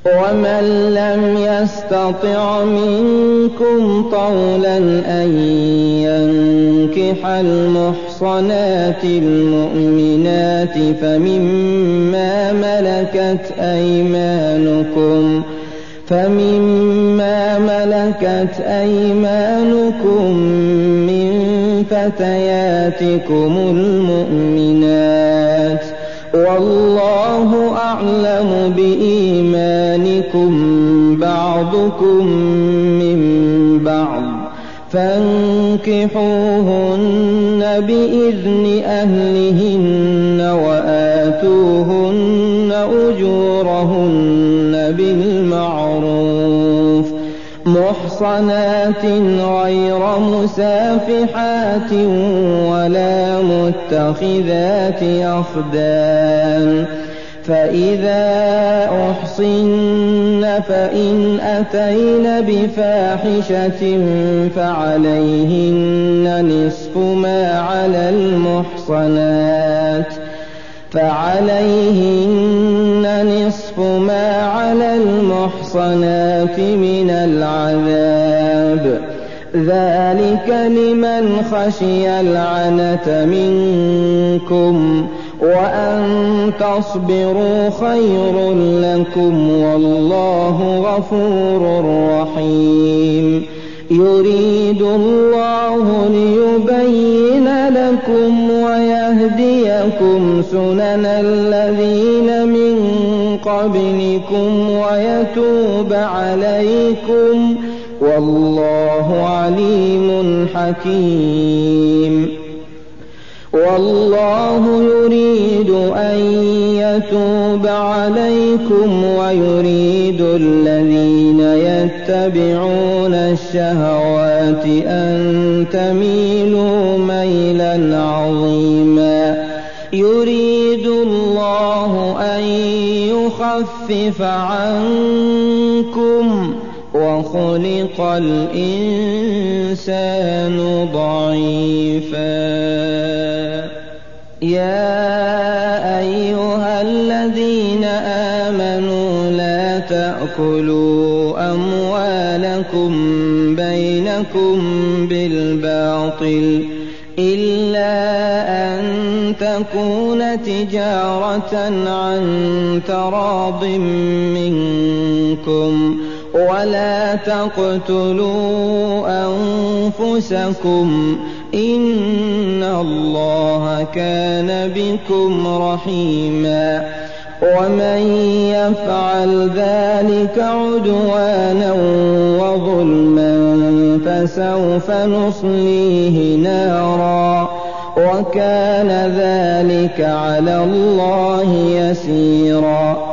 ومن لم يستطع منكم طولا أن ينكح المحصنات المؤمنات فمما ملكت أيمانكم من فتياتكم المؤمنات، والله أعلم بإيمانكم بعضكم من بعض، فانكحوهن بإذن أهلهن وآتوهن أجورهن بالمعروف محصنات غير مسافحات ولا متخذات أخدان، فإذا أحصن فإن أتين بفاحشة فعليهن نصف ما على المحصنات من العذاب، ذلك لمن خشي العنة منكم، وأن تصبروا خير لكم، والله غفور رحيم. يريد الله ليبين لكم ويهديكم سنن الذين من قبلكم ويتوب عليكم، والله عليم حكيم. والله يريد أن يتوب عليكم ويريد الذين يتبعون الشهوات أن تميلوا ميلا عظيما. يريد الله أن يخفف عنكم وخلق الإنسان ضعيفا. يا أيها الذين آمنوا لا تأكلوا أموالكم بينكم بالباطل إلا أن تكون تجارة عن تراض منكم، ولا تقتلوا أنفسكم إن الله كان بكم رحيما. ومن يفعل ذلك عدوانا وظلما فسوف نصليه نارا، وكان ذلك على الله يسيرا.